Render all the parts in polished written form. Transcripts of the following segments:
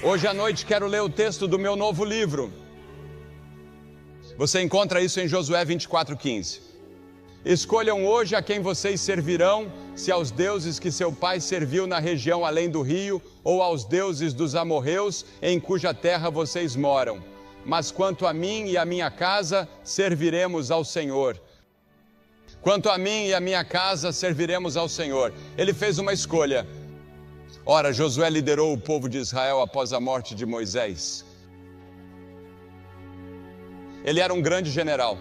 Hoje à noite quero ler o texto do meu novo livro. Você encontra isso em Josué 24:15. Escolham hoje a quem vocês servirão, se aos deuses que seu pai serviu na região além do rio, ou aos deuses dos amorreus, em cuja terra vocês moram. Mas quanto a mim e a minha casa, serviremos ao Senhor. Quanto a mim e a minha casa, serviremos ao Senhor. Ele fez uma escolha. Ora, Josué liderou o povo de Israel após a morte de Moisés. Ele era um grande general.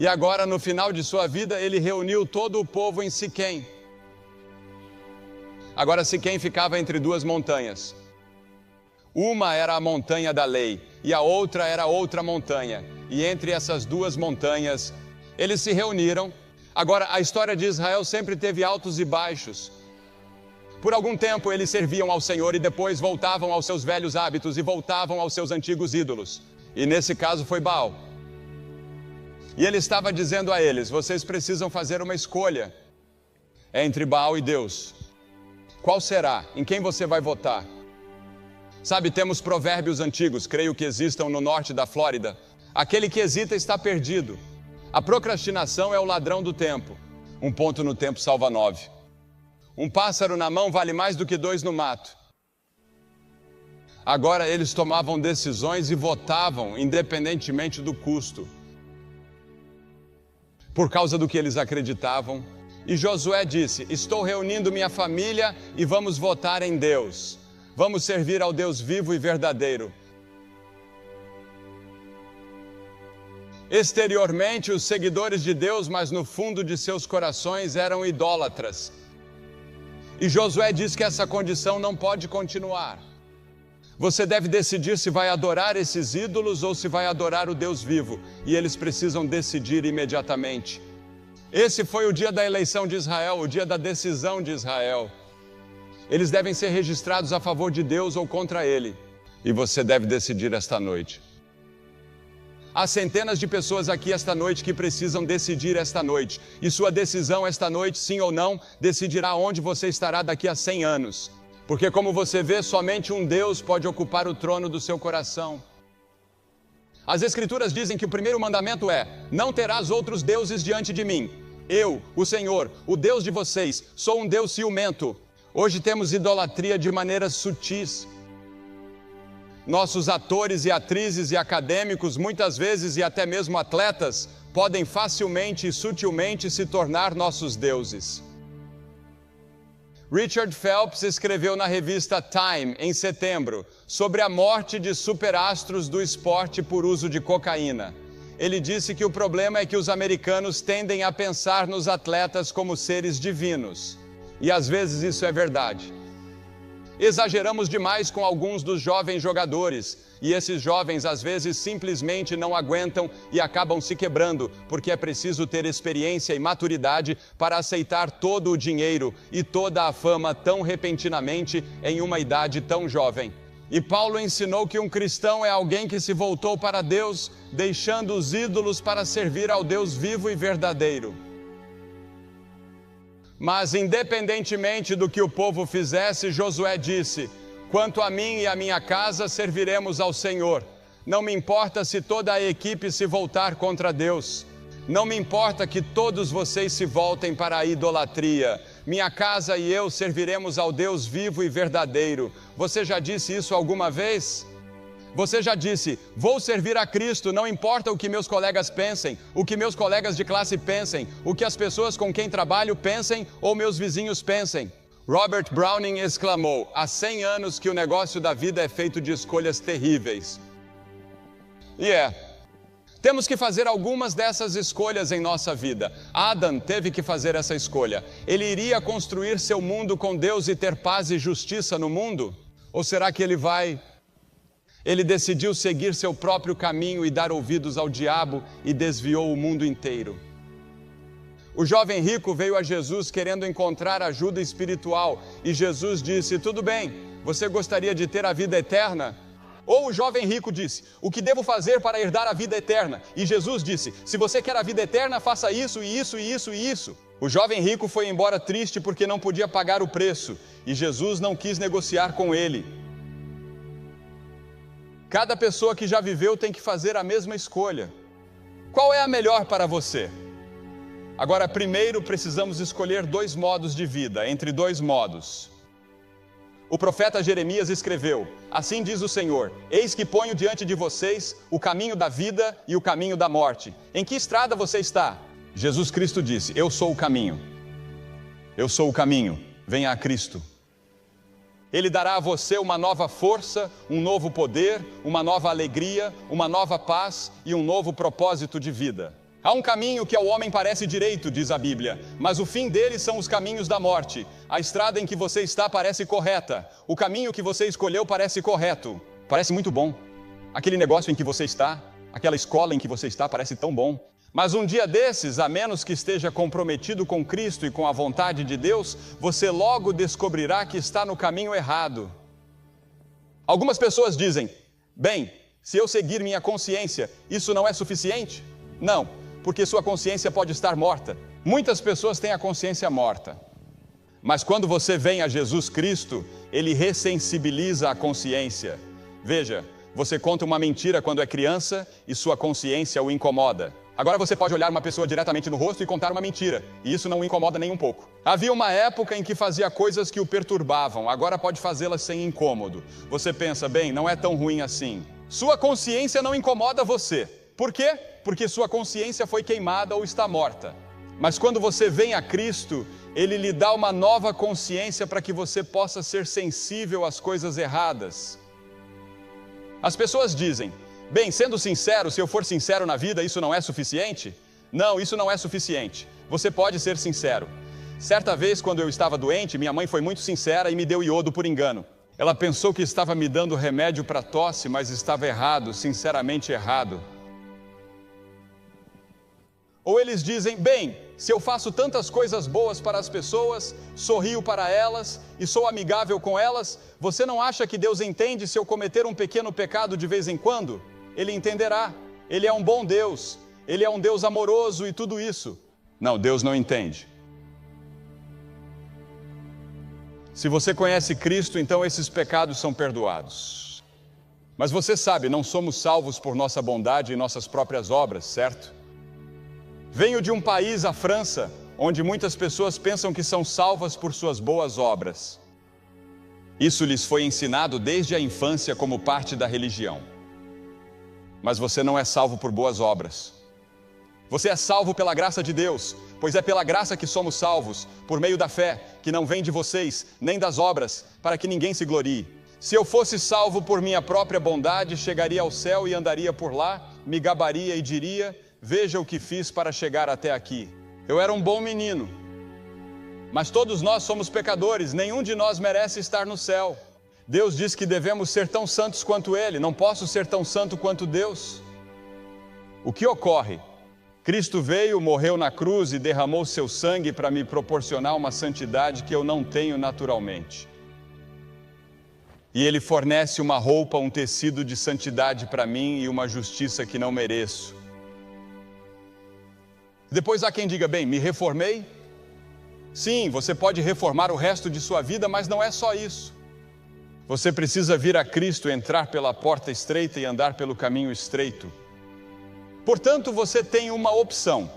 E agora, no final de sua vida, ele reuniu todo o povo em Siquém. Agora, Siquém ficava entre duas montanhas. Uma era a montanha da lei e a outra era outra montanha. E entre essas duas montanhas, eles se reuniram. Agora, a história de Israel sempre teve altos e baixos. Por algum tempo, eles serviam ao Senhor e depois voltavam aos seus velhos hábitos e voltavam aos seus antigos ídolos. E nesse caso foi Baal. E ele estava dizendo a eles: vocês precisam fazer uma escolha entre Baal e Deus. Qual será? Em quem você vai votar? Sabe, temos provérbios antigos, creio que existam no norte da Flórida. Aquele que hesita está perdido. A procrastinação é o ladrão do tempo. Um ponto no tempo salva 9. Um pássaro na mão vale mais do que 2 no mato. Agora eles tomavam decisões e votavam independentemente do custo, por causa do que eles acreditavam. E Josué disse: estou reunindo minha família e vamos votar em Deus. Vamos servir ao Deus vivo e verdadeiro. Exteriormente, os seguidores de Deus, mas no fundo de seus corações eram idólatras. E Josué diz que essa condição não pode continuar. Você deve decidir se vai adorar esses ídolos ou se vai adorar o Deus vivo. E eles precisam decidir imediatamente. Esse foi o dia da eleição de Israel, o dia da decisão de Israel. Eles devem ser registrados a favor de Deus ou contra Ele. E você deve decidir esta noite. Há centenas de pessoas aqui esta noite que precisam decidir esta noite. E sua decisão esta noite, sim ou não, decidirá onde você estará daqui a 100 anos. Porque, como você vê, somente um Deus pode ocupar o trono do seu coração. As Escrituras dizem que o primeiro mandamento é: não terás outros deuses diante de mim. Eu, o Senhor, o Deus de vocês, sou um Deus ciumento. Hoje temos idolatria de maneiras sutis. Nossos atores e atrizes e acadêmicos, muitas vezes e até mesmo atletas, podem facilmente e sutilmente se tornar nossos deuses. Richard Phelps escreveu na revista Time, em setembro, sobre a morte de superastros do esporte por uso de cocaína. Ele disse que o problema é que os americanos tendem a pensar nos atletas como seres divinos. E às vezes isso é verdade. Exageramos demais com alguns dos jovens jogadores, e esses jovens às vezes simplesmente não aguentam e acabam se quebrando, porque é preciso ter experiência e maturidade para aceitar todo o dinheiro e toda a fama tão repentinamente em uma idade tão jovem. E Paulo ensinou que um cristão é alguém que se voltou para Deus, deixando os ídolos para servir ao Deus vivo e verdadeiro. Mas, independentemente do que o povo fizesse, Josué disse: quanto a mim e a minha casa, serviremos ao Senhor. Não me importa se toda a equipe se voltar contra Deus. Não me importa que todos vocês se voltem para a idolatria. Minha casa e eu serviremos ao Deus vivo e verdadeiro. Você já disse isso alguma vez? Você já disse: vou servir a Cristo, não importa o que meus colegas pensem, o que meus colegas de classe pensem, o que as pessoas com quem trabalho pensem ou meus vizinhos pensem. Robert Browning exclamou: há 100 anos que o negócio da vida é feito de escolhas terríveis. Temos que fazer algumas dessas escolhas em nossa vida. Adam teve que fazer essa escolha. Ele iria construir seu mundo com Deus e ter paz e justiça no mundo? Ou será que ele decidiu seguir seu próprio caminho e dar ouvidos ao diabo e desviou o mundo inteiro? O jovem rico veio a Jesus querendo encontrar ajuda espiritual e Jesus disse: tudo bem, você gostaria de ter a vida eterna? Ou o jovem rico disse: o que devo fazer para herdar a vida eterna? E Jesus disse: se você quer a vida eterna, faça isso e isso e isso e isso. O jovem rico foi embora triste porque não podia pagar o preço e Jesus não quis negociar com ele. Cada pessoa que já viveu tem que fazer a mesma escolha. Qual é a melhor para você? Agora, primeiro precisamos escolher 2 modos de vida, entre 2 modos. O profeta Jeremias escreveu: assim diz o Senhor, eis que ponho diante de vocês o caminho da vida e o caminho da morte. Em que estrada você está? Jesus Cristo disse: eu sou o caminho. Eu sou o caminho, venha a Cristo. Ele dará a você uma nova força, um novo poder, uma nova alegria, uma nova paz e um novo propósito de vida. Há um caminho que ao homem parece direito, diz a Bíblia, mas o fim dele são os caminhos da morte. A estrada em que você está parece correta. O caminho que você escolheu parece correto. Parece muito bom. Aquele negócio em que você está, aquela escola em que você está parece tão bom. Mas um dia desses, a menos que esteja comprometido com Cristo e com a vontade de Deus, você logo descobrirá que está no caminho errado. Algumas pessoas dizem: bem, se eu seguir minha consciência, isso não é suficiente? Não, porque sua consciência pode estar morta. Muitas pessoas têm a consciência morta. Mas quando você vem a Jesus Cristo, Ele ressensibiliza a consciência. Veja, você conta uma mentira quando é criança e sua consciência o incomoda. Agora você pode olhar uma pessoa diretamente no rosto e contar uma mentira, e isso não o incomoda nem um pouco. Havia uma época em que fazia coisas que o perturbavam, agora pode fazê-las sem incômodo. Você pensa, bem, não é tão ruim assim. Sua consciência não incomoda você. Por quê? Porque sua consciência foi queimada ou está morta. Mas quando você vem a Cristo, Ele lhe dá uma nova consciência para que você possa ser sensível às coisas erradas. As pessoas dizem: bem, sendo sincero, se eu for sincero na vida, isso não é suficiente? Não, isso não é suficiente. Você pode ser sincero. Certa vez, quando eu estava doente, minha mãe foi muito sincera e me deu iodo por engano. Ela pensou que estava me dando remédio para tosse, mas estava errado, sinceramente errado. Ou eles dizem: bem, se eu faço tantas coisas boas para as pessoas, sorrio para elas e sou amigável com elas, você não acha que Deus entende se eu cometer um pequeno pecado de vez em quando? Ele entenderá. Ele é um bom Deus. Ele é um Deus amoroso e tudo isso. Não, Deus não entende. Se você conhece Cristo, então esses pecados são perdoados. Mas você sabe, não somos salvos por nossa bondade e nossas próprias obras, certo? Venho de um país, a França, onde muitas pessoas pensam que são salvas por suas boas obras. Isso lhes foi ensinado desde a infância como parte da religião. Mas você não é salvo por boas obras. Você é salvo pela graça de Deus, pois é pela graça que somos salvos, por meio da fé, que não vem de vocês, nem das obras, para que ninguém se glorie. Se eu fosse salvo por minha própria bondade, chegaria ao céu e andaria por lá, me gabaria e diria: veja o que fiz para chegar até aqui. Eu era um bom menino. Mas todos nós somos pecadores, nenhum de nós merece estar no céu. Deus diz que devemos ser tão santos quanto Ele, não posso ser tão santo quanto Deus. O que ocorre? Cristo veio, morreu na cruz e derramou seu sangue para me proporcionar uma santidade que eu não tenho naturalmente. E Ele fornece uma roupa, um tecido de santidade para mim e uma justiça que não mereço. Depois há quem diga: bem, me reformei? Sim, você pode reformar o resto de sua vida, mas não é só isso. Você precisa vir a Cristo, entrar pela porta estreita e andar pelo caminho estreito. Portanto, você tem uma opção.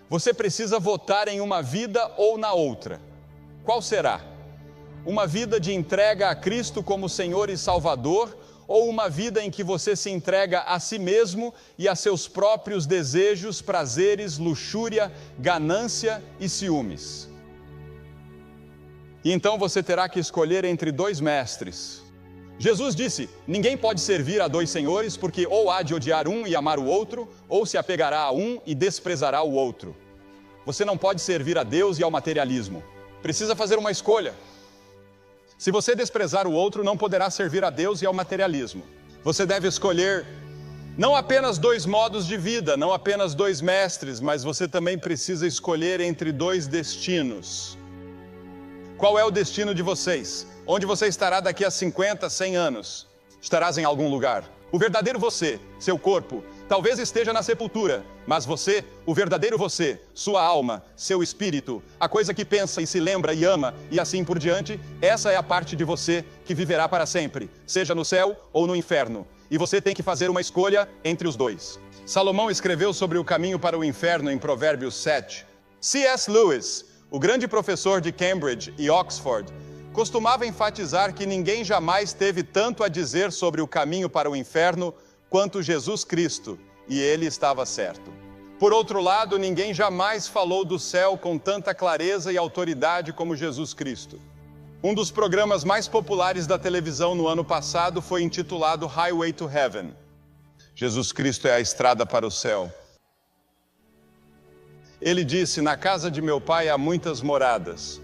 Você precisa votar em uma vida ou na outra. Qual será? Uma vida de entrega a Cristo como Senhor e Salvador, ou uma vida em que você se entrega a si mesmo e a seus próprios desejos, prazeres, luxúria, ganância e ciúmes? E então você terá que escolher entre 2 mestres. Jesus disse: ninguém pode servir a 2 senhores, porque ou há de odiar um e amar o outro, ou se apegará a um e desprezará o outro. Você não pode servir a Deus e ao materialismo. Precisa fazer uma escolha. Se você desprezar o outro, não poderá servir a Deus e ao materialismo. Você deve escolher não apenas 2 modos de vida, não apenas 2 mestres, mas você também precisa escolher entre 2 destinos. Qual é o destino de vocês? Onde você estará daqui a 50, 100 anos? Estarás em algum lugar. O verdadeiro você, seu corpo, talvez esteja na sepultura, mas você, o verdadeiro você, sua alma, seu espírito, a coisa que pensa e se lembra e ama e assim por diante, essa é a parte de você que viverá para sempre, seja no céu ou no inferno. e você tem que fazer uma escolha entre os dois. Salomão escreveu sobre o caminho para o inferno em Provérbios 7. C.S. Lewis, o grande professor de Cambridge e Oxford, costumava enfatizar que ninguém jamais teve tanto a dizer sobre o caminho para o inferno quanto Jesus Cristo, e ele estava certo. Por outro lado, ninguém jamais falou do céu com tanta clareza e autoridade como Jesus Cristo. Um dos programas mais populares da televisão no ano passado foi intitulado Highway to Heaven. Jesus Cristo é a estrada para o céu. Ele disse: na casa de meu pai há muitas moradas.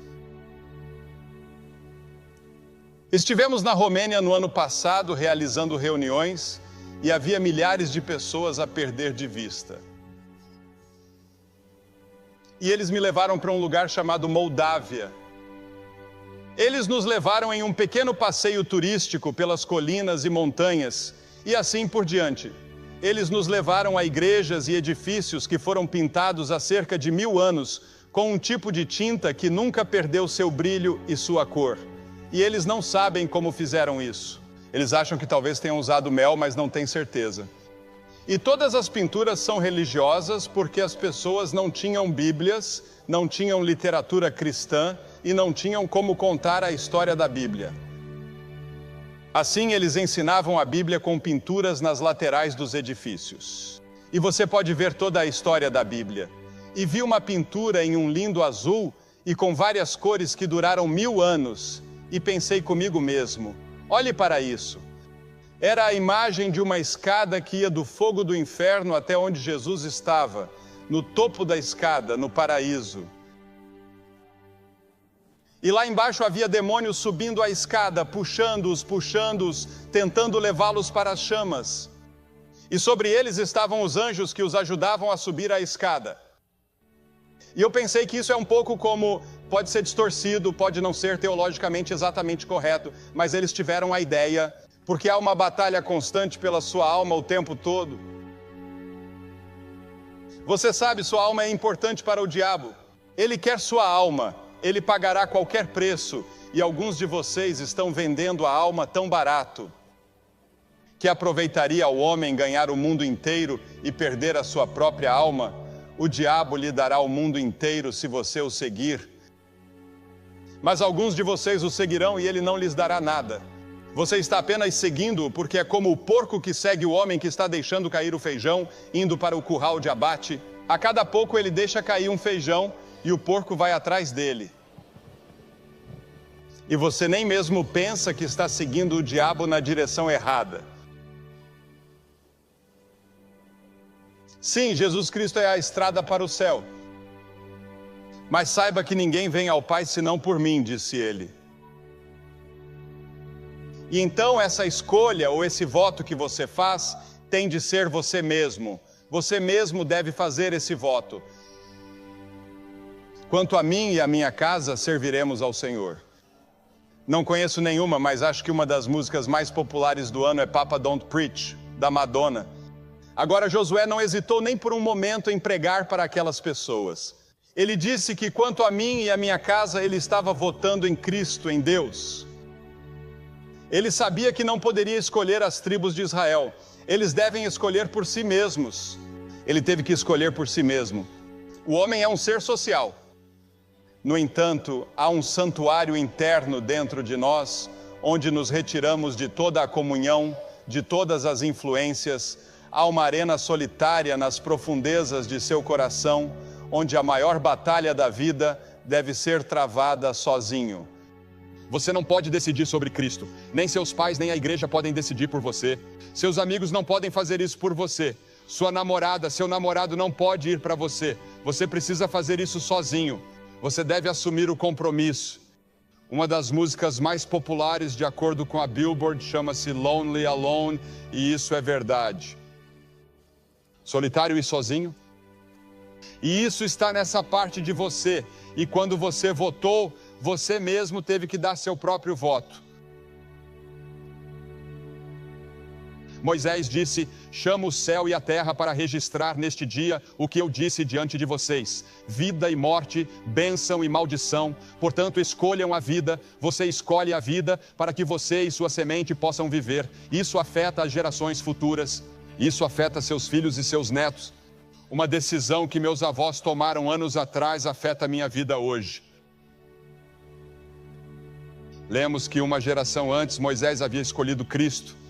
Estivemos na Romênia no ano passado realizando reuniões e havia milhares de pessoas a perder de vista. E eles me levaram para um lugar chamado Moldávia. Eles nos levaram em um pequeno passeio turístico pelas colinas e montanhas e assim por diante. Eles nos levaram a igrejas e edifícios que foram pintados há cerca de 1000 anos com um tipo de tinta que nunca perdeu seu brilho e sua cor. E eles não sabem como fizeram isso. Eles acham que talvez tenham usado mel, mas não têm certeza. E todas as pinturas são religiosas porque as pessoas não tinham Bíblias, não tinham literatura cristã e não tinham como contar a história da Bíblia. Assim, eles ensinavam a Bíblia com pinturas nas laterais dos edifícios. E você pode ver toda a história da Bíblia. E vi uma pintura em um lindo azul e com várias cores que duraram 1000 anos. E pensei comigo mesmo, olhe para isso. Era a imagem de uma escada que ia do fogo do inferno até onde Jesus estava, no topo da escada, no paraíso. E lá embaixo havia demônios subindo a escada, puxando-os, tentando levá-los para as chamas. E sobre eles estavam os anjos que os ajudavam a subir a escada. E eu pensei que isso é um pouco como, pode ser distorcido, pode não ser teologicamente exatamente correto, mas eles tiveram a ideia, porque há uma batalha constante pela sua alma o tempo todo. Você sabe, sua alma é importante para o diabo. Ele quer sua alma, ele pagará qualquer preço, e alguns de vocês estão vendendo a alma tão barato, que aproveitaria ao homem ganhar o mundo inteiro e perder a sua própria alma. O diabo lhe dará o mundo inteiro se você o seguir. Mas alguns de vocês o seguirão e ele não lhes dará nada. Você está apenas seguindo-o porque é como o porco que segue o homem que está deixando cair o feijão, indo para o curral de abate. A cada pouco ele deixa cair um feijão e o porco vai atrás dele. E você nem mesmo pensa que está seguindo o diabo na direção errada. Sim, Jesus Cristo é a estrada para o céu. Mas saiba que ninguém vem ao Pai senão por mim, disse ele. E então essa escolha ou esse voto que você faz tem de ser você mesmo. Você mesmo deve fazer esse voto. Quanto a mim e a minha casa, serviremos ao Senhor. Não conheço nenhuma, mas acho que uma das músicas mais populares do ano é Papa Don't Preach, da Madonna. Agora, Josué não hesitou nem por um momento em pregar para aquelas pessoas. Ele disse que quanto a mim e a minha casa, ele estava votando em Cristo, em Deus. Ele sabia que não poderia escolher as tribos de Israel. Eles devem escolher por si mesmos. Ele teve que escolher por si mesmo. O homem é um ser social. No entanto, há um santuário interno dentro de nós, onde nos retiramos de toda a comunhão, de todas as influências. Há uma arena solitária nas profundezas de seu coração, onde a maior batalha da vida deve ser travada sozinho. Você não pode decidir sobre Cristo. Nem seus pais, nem a igreja podem decidir por você. Seus amigos não podem fazer isso por você. Sua namorada, seu namorado não pode ir para você. Você precisa fazer isso sozinho. Você deve assumir o compromisso. Uma das músicas mais populares, de acordo com a Billboard, chama-se Lonely Alone, e isso é verdade. Solitário e sozinho? E isso está nessa parte de você. E quando você votou, você mesmo teve que dar seu próprio voto. Moisés disse: chamo o céu e a terra para registrar neste dia o que eu disse diante de vocês. Vida e morte, bênção e maldição. Portanto, escolham a vida. Você escolhe a vida para que você e sua semente possam viver. Isso afeta as gerações futuras. Isso afeta seus filhos e seus netos. Uma decisão que meus avós tomaram anos atrás afeta a minha vida hoje. Lemos que uma geração antes Moisés havia escolhido Cristo.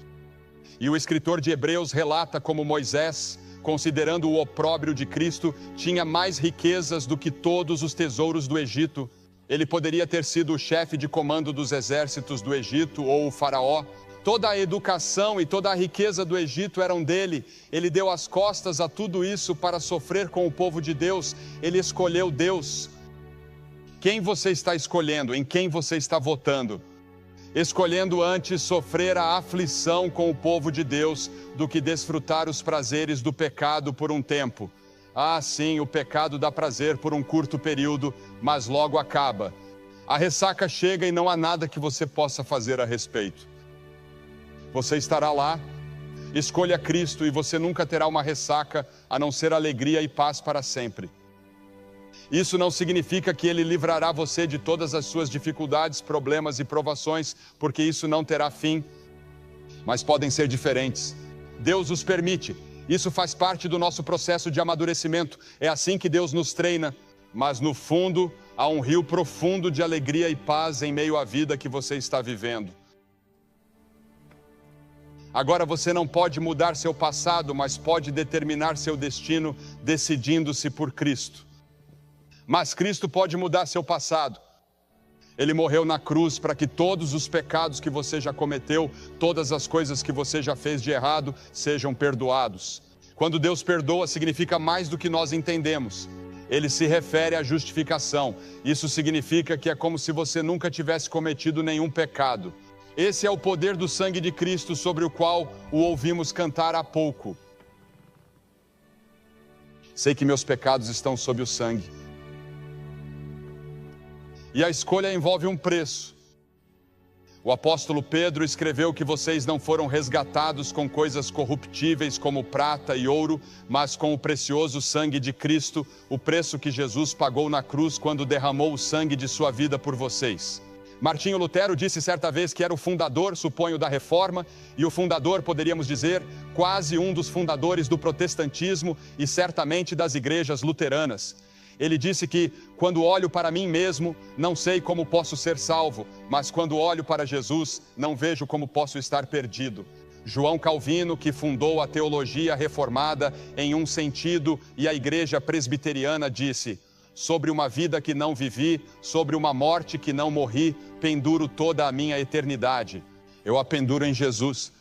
E o escritor de Hebreus relata como Moisés, considerando o opróbrio de Cristo, tinha mais riquezas do que todos os tesouros do Egito. Ele poderia ter sido o chefe de comando dos exércitos do Egito ou o faraó. Toda a educação e toda a riqueza do Egito eram dele. Ele deu as costas a tudo isso para sofrer com o povo de Deus. Ele escolheu Deus. Quem você está escolhendo? Em quem você está votando? Escolhendo antes sofrer a aflição com o povo de Deus do que desfrutar os prazeres do pecado por um tempo. Ah, sim, o pecado dá prazer por um curto período, mas logo acaba. A ressaca chega e não há nada que você possa fazer a respeito. Você estará lá, escolha Cristo e você nunca terá uma ressaca, a não ser alegria e paz para sempre. Isso não significa que Ele livrará você de todas as suas dificuldades, problemas e provações, porque isso não terá fim, mas podem ser diferentes. Deus os permite, isso faz parte do nosso processo de amadurecimento, é assim que Deus nos treina, mas no fundo há um rio profundo de alegria e paz em meio à vida que você está vivendo. Agora você não pode mudar seu passado, mas pode determinar seu destino decidindo-se por Cristo. Mas Cristo pode mudar seu passado. Ele morreu na cruz para que todos os pecados que você já cometeu, todas as coisas que você já fez de errado, sejam perdoados. Quando Deus perdoa, significa mais do que nós entendemos. Ele se refere à justificação. Isso significa que é como se você nunca tivesse cometido nenhum pecado. Esse é o poder do sangue de Cristo sobre o qual o ouvimos cantar há pouco. Sei que meus pecados estão sob o sangue. E a escolha envolve um preço. O apóstolo Pedro escreveu que vocês não foram resgatados com coisas corruptíveis como prata e ouro, mas com o precioso sangue de Cristo, o preço que Jesus pagou na cruz quando derramou o sangue de sua vida por vocês. Martinho Lutero disse certa vez que era o fundador, suponho, da Reforma, e o fundador, poderíamos dizer, quase um dos fundadores do protestantismo e certamente das igrejas luteranas. Ele disse que, quando olho para mim mesmo, não sei como posso ser salvo, mas quando olho para Jesus, não vejo como posso estar perdido. João Calvino, que fundou a teologia reformada em um sentido, e a igreja presbiteriana, disse: sobre uma vida que não vivi, sobre uma morte que não morri, penduro toda a minha eternidade. Eu a penduro em Jesus.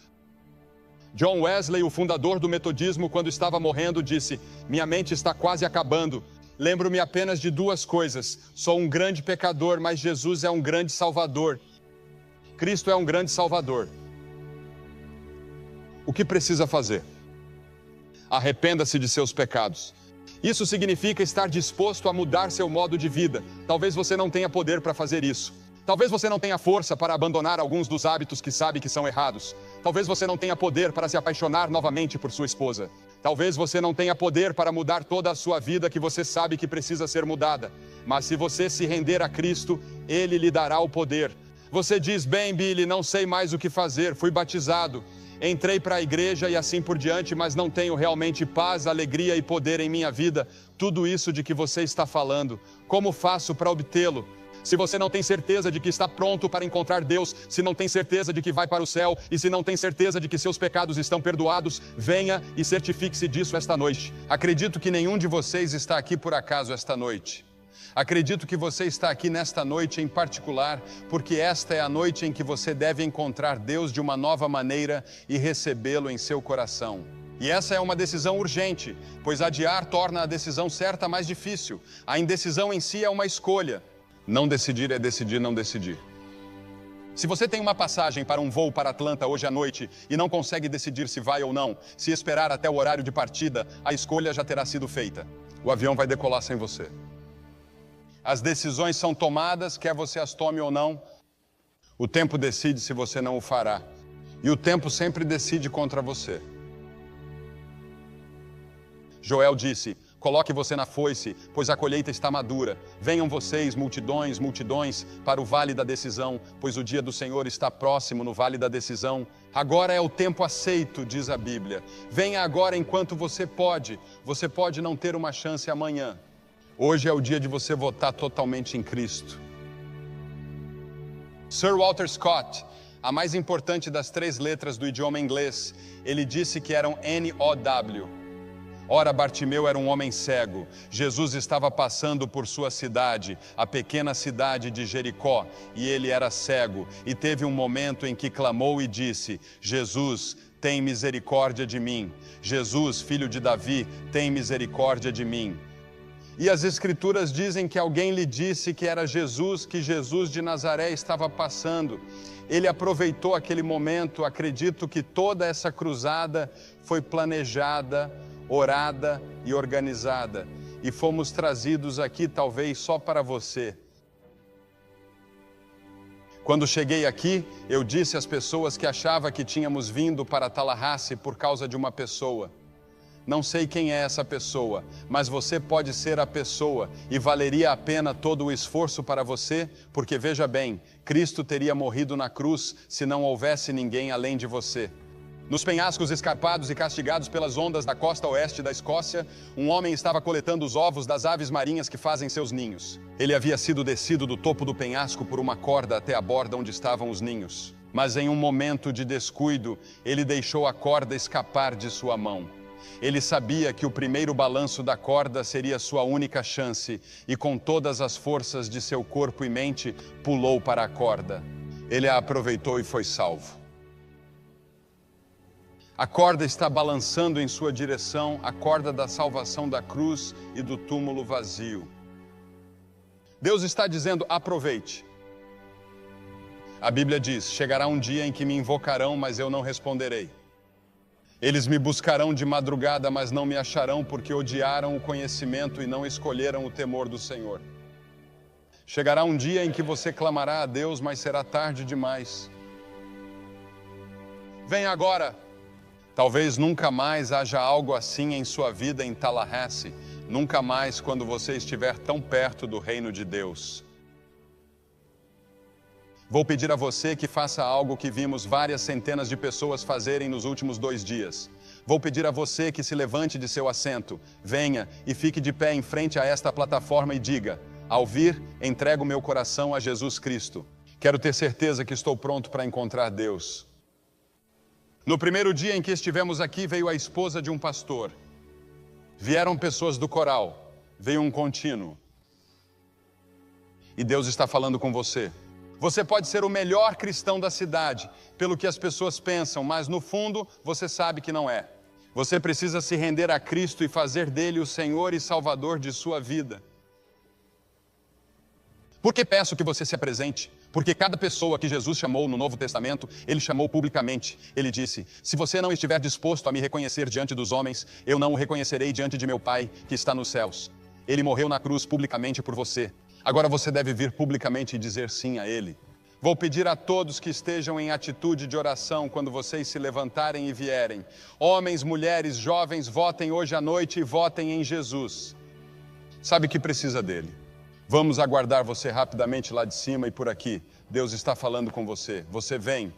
John Wesley, o fundador do metodismo, quando estava morrendo, disse: minha mente está quase acabando. Lembro-me apenas de duas coisas. Sou um grande pecador, mas Jesus é um grande Salvador. Cristo é um grande Salvador. O que precisa fazer? Arrependa-se de seus pecados. Isso significa estar disposto a mudar seu modo de vida. Talvez você não tenha poder para fazer isso. Talvez você não tenha força para abandonar alguns dos hábitos que sabe que são errados. Talvez você não tenha poder para se apaixonar novamente por sua esposa. Talvez você não tenha poder para mudar toda a sua vida que você sabe que precisa ser mudada. Mas se você se render a Cristo, Ele lhe dará o poder. Você diz: bem, Billy, não sei mais o que fazer, fui batizado, entrei para a igreja e assim por diante, mas não tenho realmente paz, alegria e poder em minha vida. Tudo isso de que você está falando, como faço para obtê-lo? Se você não tem certeza de que está pronto para encontrar Deus, se não tem certeza de que vai para o céu e se não tem certeza de que seus pecados estão perdoados, venha e certifique-se disso esta noite. Acredito que nenhum de vocês está aqui por acaso esta noite. Acredito que você está aqui nesta noite em particular, porque esta é a noite em que você deve encontrar Deus de uma nova maneira e recebê-lo em seu coração. E essa é uma decisão urgente, pois adiar torna a decisão certa mais difícil. A indecisão em si é uma escolha. Não decidir é decidir não decidir. Se você tem uma passagem para um voo para Atlanta hoje à noite e não consegue decidir se vai ou não, se esperar até o horário de partida, a escolha já terá sido feita. O avião vai decolar sem você. As decisões são tomadas, quer você as tome ou não. O tempo decide se você não o fará. E o tempo sempre decide contra você. Joel disse: coloque você na foice, pois a colheita está madura. Venham vocês, multidões, multidões, para o vale da decisão, pois o dia do Senhor está próximo no vale da decisão. Agora é o tempo aceito, diz a Bíblia. Venha agora enquanto você pode. Você pode não ter uma chance amanhã. Hoje é o dia de você votar totalmente em Cristo. Sir Walter Scott, a mais importante das 3 letras do idioma inglês, ele disse que eram N-O-W. Ora, Bartimeu era um homem cego. Jesus estava passando por sua cidade, a pequena cidade de Jericó, e ele era cego. E teve um momento em que clamou e disse: Jesus, tem misericórdia de mim. Jesus, filho de Davi, tem misericórdia de mim. E as Escrituras dizem que alguém lhe disse que era Jesus, que Jesus de Nazaré estava passando. Ele aproveitou aquele momento. Acredito que toda essa cruzada foi planejada, orada e organizada. E fomos trazidos aqui talvez só para você. Quando cheguei aqui, eu disse às pessoas que achava que tínhamos vindo para Tallahassee por causa de uma pessoa. Não sei quem é essa pessoa, mas você pode ser a pessoa e valeria a pena todo o esforço para você, porque veja bem, Cristo teria morrido na cruz se não houvesse ninguém além de você. Nos penhascos escarpados e castigados pelas ondas da costa oeste da Escócia, um homem estava coletando os ovos das aves marinhas que fazem seus ninhos. Ele havia sido descido do topo do penhasco por uma corda até a borda onde estavam os ninhos. Mas em um momento de descuido, ele deixou a corda escapar de sua mão. Ele sabia que o primeiro balanço da corda seria sua única chance e com todas as forças de seu corpo e mente, pulou para a corda. Ele a aproveitou e foi salvo. A corda está balançando em sua direção, a corda da salvação da cruz e do túmulo vazio. Deus está dizendo: aproveite. A Bíblia diz: chegará um dia em que me invocarão, mas eu não responderei. Eles me buscarão de madrugada, mas não me acharão, porque odiaram o conhecimento e não escolheram o temor do Senhor. Chegará um dia em que você clamará a Deus, mas será tarde demais. Vem agora. Talvez nunca mais haja algo assim em sua vida em Tallahassee. Nunca mais quando você estiver tão perto do reino de Deus. Vou pedir a você que faça algo que vimos várias centenas de pessoas fazerem nos últimos 2 dias. Vou pedir a você que se levante de seu assento, venha e fique de pé em frente a esta plataforma e diga: ao vir, entrego meu coração a Jesus Cristo. Quero ter certeza que estou pronto para encontrar Deus. No primeiro dia em que estivemos aqui, veio a esposa de um pastor. Vieram pessoas do coral, veio um contínuo. E Deus está falando com você. Você pode ser o melhor cristão da cidade, pelo que as pessoas pensam, mas no fundo você sabe que não é. Você precisa se render a Cristo e fazer dele o Senhor e Salvador de sua vida. Por que peço que você se apresente? Porque cada pessoa que Jesus chamou no Novo Testamento, ele chamou publicamente. Ele disse: se você não estiver disposto a me reconhecer diante dos homens, eu não o reconhecerei diante de meu Pai que está nos céus. Ele morreu na cruz publicamente por você. Agora você deve vir publicamente e dizer sim a Ele. Vou pedir a todos que estejam em atitude de oração quando vocês se levantarem e vierem. Homens, mulheres, jovens, votem hoje à noite e votem em Jesus. Sabe que precisa dele. Vamos aguardar você rapidamente lá de cima e por aqui. Deus está falando com você. Você vem.